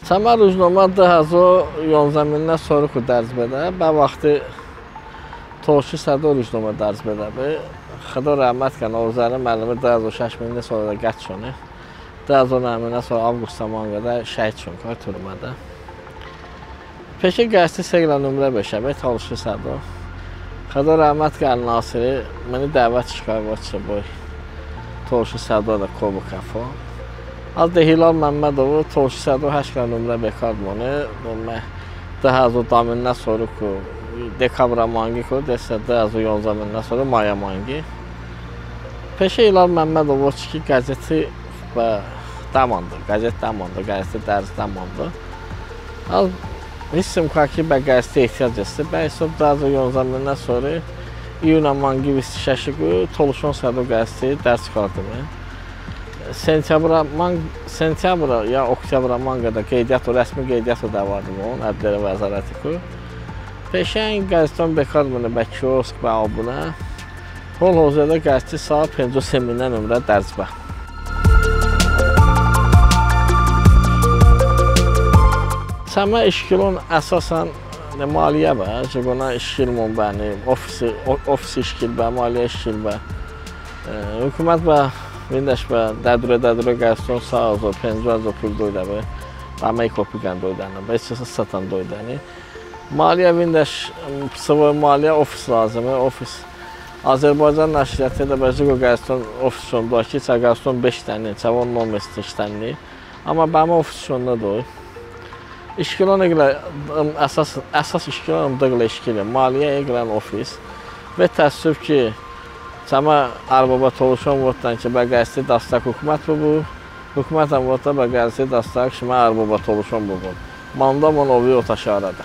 Same روزنامه ده 11 soruq dərz bədə. Bə vaxtı Toşu Sədo روزنامه dərz bədə. Xəda rəhmət kən Ovzəli müəllimi ده 6000 sonra qəç şunu. ده müəllimə sonra avqust zamanında şəhid şun qoy türmədə. Peşə qəzeti Segla nömrə 5-ə Toşu Sədo. Xəda rəhmət kən Nasiri məni dəvət çıxarıb boy. Toşu Sədo da Kobu Kafo. Az da Hilal Məmmədovu Toşu Sədo 8 nömrə bekadmonu. Mən daha daminə soru ku dekabra mangi ku desə daha 11 sonra maya mangi. Peşə Hilal Məmmədovu ki qəzeti və damandı. Qəzet damandı, qəzeti dərz damandı. Az hissim ki bə qəzetə ehtiyac etdi. Bə hesab daha 11 sonra iyuna mangi vistişəşi ku Toşu Sədo qəzeti dərz çıxardım. Sentyabra ya oktyabra mangada qeydiyyat, rəsmi qeydiyyat da vardı onun, Ədliyyə Vəzarəti ku. Peşən qəzetdən bekadmını bə kiosk və abunə. Hol-hozədə qəzeti saat 5 nömrə dərzbə. Səmə işgilon əsasən maliyyə bə, ona işgilmon bəni, ofis işgil bə, maliyyə işgil bə. Hükümət bə, Vindəş bə, dədrə qəzetdən sağ olsun, 500 pul doydadı. Əmək kopiqən doydanı, beçəsə satan doydanı. Maliyyə Vindəş, sıvı maliyyə ofis lazımı, ofis. Azərbaycan nəşriyyatı da bəzi qəzetdən ofis sonunda ki, qəzetdən 5 dəni, çavon olmasın 2 dəni. Amma bəmə ofis sonunda doy. İşgilon əsas işgilon dıqla işgilon, maliyyə eqlən ofis. Və təəssüf ki, Səmə Ərbaba Toğuşan votdan ki, bə qəzeti dastak hükümət bu. Hükümətən votda bə qəzeti dastak şimə Ərbaba Toğuşan bu. Mandamon ovi otaşarada.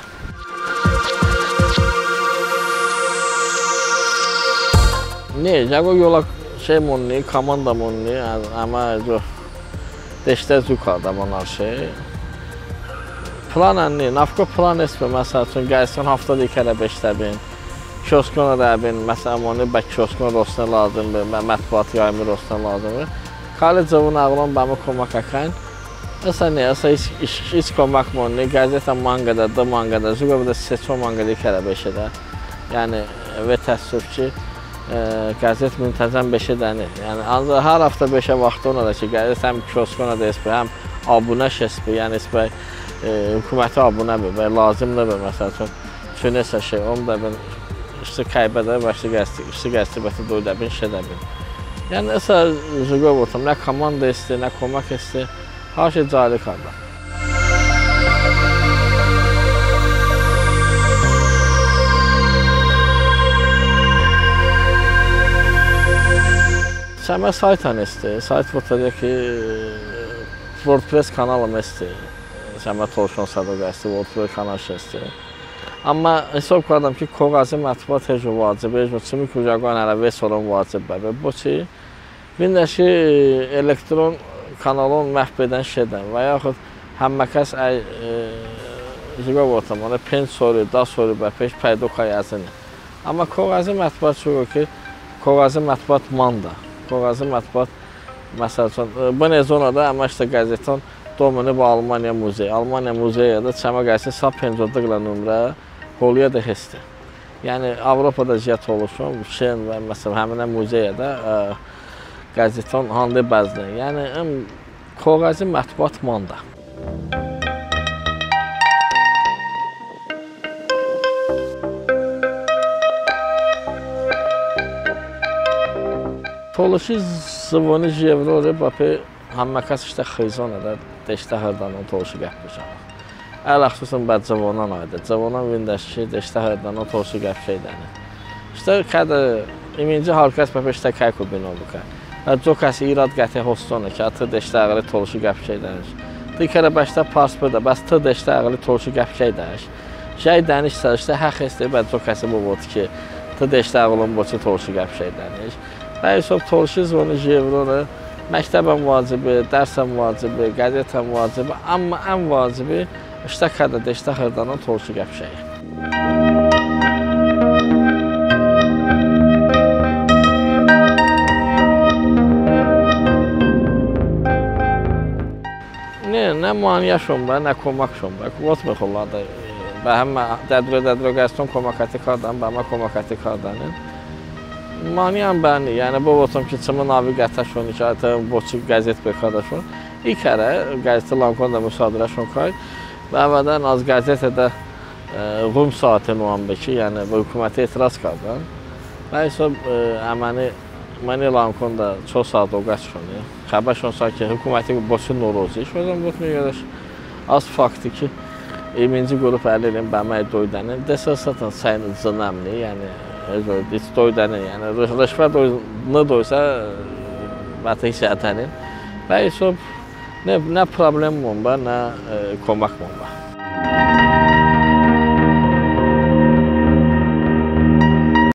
Ne, yago yola şey monni, komanda monni, ama deşdə zükada bunlar şey. Plan ənni, nafqa plan esmə, məsəl üçün qəzetdən haftada 2 kərə 5 dəbin. Kioskona dəbin, məsələn, onu bək kioskona rosna lazımdır, mətbuat yayımı rosna lazımdır. Kalicovun ağlan bəmi komak əkən. Məsələn, heç komak monni, qəzetən mangada, da mangada, züqəbədə seçmə mangada 2 kərə 5-də. Yəni, və təəssüf ki, qəzet müntəzəm 5-ə dənir. Yəni, ancaq hər hafta 5-ə vaxtı ona da ki, qəzet həm kioskona da esbə, həm abunə şəsbə, yəni esbə, hüküməti abunə bir və lazımdır bir, məsəl üçün, nəsə şey, onu da ben işte kaybədə və işte qəzeti bəti doyda bin, işə də bin. Yəni, nəsə züqə otam, nə komanda isti, nə komak isti, hər şey cari qaldı. Səmə saytan isti, sayt fotoğrafı ki, WordPress kanalım isti. Səmə Toşu Sədo qəzeti, WordPress kanal isti. Amma hesab qadam ki, koğazı mətbuat heç vacib, kimi kucaqan ələvə sorun vacib bəbə. Bu ki, Vindəşi elektron kanalın məhv edən şeydən və yaxud həmməkas züqə ortamada pen soru, da soru bəpək pəydokay əzini. Amma koğazı mətbuat çoxu ki, koğazı mətbuat manda. Koğazı mətbuat, məsəl üçün, bu nezonada əmə işte qəzetən domini bu Almaniya muzeyi. Almaniya muzeyi da çəmə qəzeti sap 50 nömrə Holiyə də hesti. Yəni, Avropada ziyət oluşun, şeyin və məsələn, həminə muzeyə də qəzetən handı bəzdir. Yəni, koğazı mətbuat manda. Tolaşi zvoni Jevrory, bapı həmməkas işte xizonədə deşdə hərdanın tolaşi qəpmişəm. Əl əxsusun bəd cavonan aydı. Cavonan vindəşki deşdə hərdanın tolaşi qəpşəydəni. İşte kədə iminci halkəs bəpə işte kayku binobuka. Cokəsi irad qəti hostonu ki, atı deşdə əqli tolaşi qəpşəydəniş. Dikərə bəşdə parsbırda, bəs tı deşdə əqli tolaşi qəpşəydəniş. Şey dənişsə, işte həq istəyib bəd cokəsi bu bodu ki, tı deşdə əqlin boçu tolaşi qəpşəydəniş. Bəyisov Toşu zvoni Jevrory məktəbən vacibi, dərsəm vacibi, qəzetən vacibi, amma ən vacibi işte kədədə, işte xırdanın Toşu qəpşəyi. nə maniyaşım var, nə komakşım var. Qotmuq onlarda. Bəhəm dədrə qəston komakati kardan, bəhmə komakati kardanın. Maniyam bəni, yəni bu otum ki, çımın avi qətaşon, işarətən, boçu qəzet bir qardaşon. İlk ərə qəzeti Lankonda müsadirə şonkay. Və əvvəldən az qəzetədə Rum saati nuambeki, yəni bu hökuməti etiraz kardan. Və isə məni Lankonda çox saat o qaçşonu. Xəbər şonsa ki, hökuməti boçu norozi. Şözəm butmuyor az faktı ki, 20-ci qrup əlilin bəməy doydənin, desasatan sayını zınəmli, yəni heç doydənin, yəni rışvət nə doysa, vətə hissətənin. Və isə nə problemim var, nə komakım var.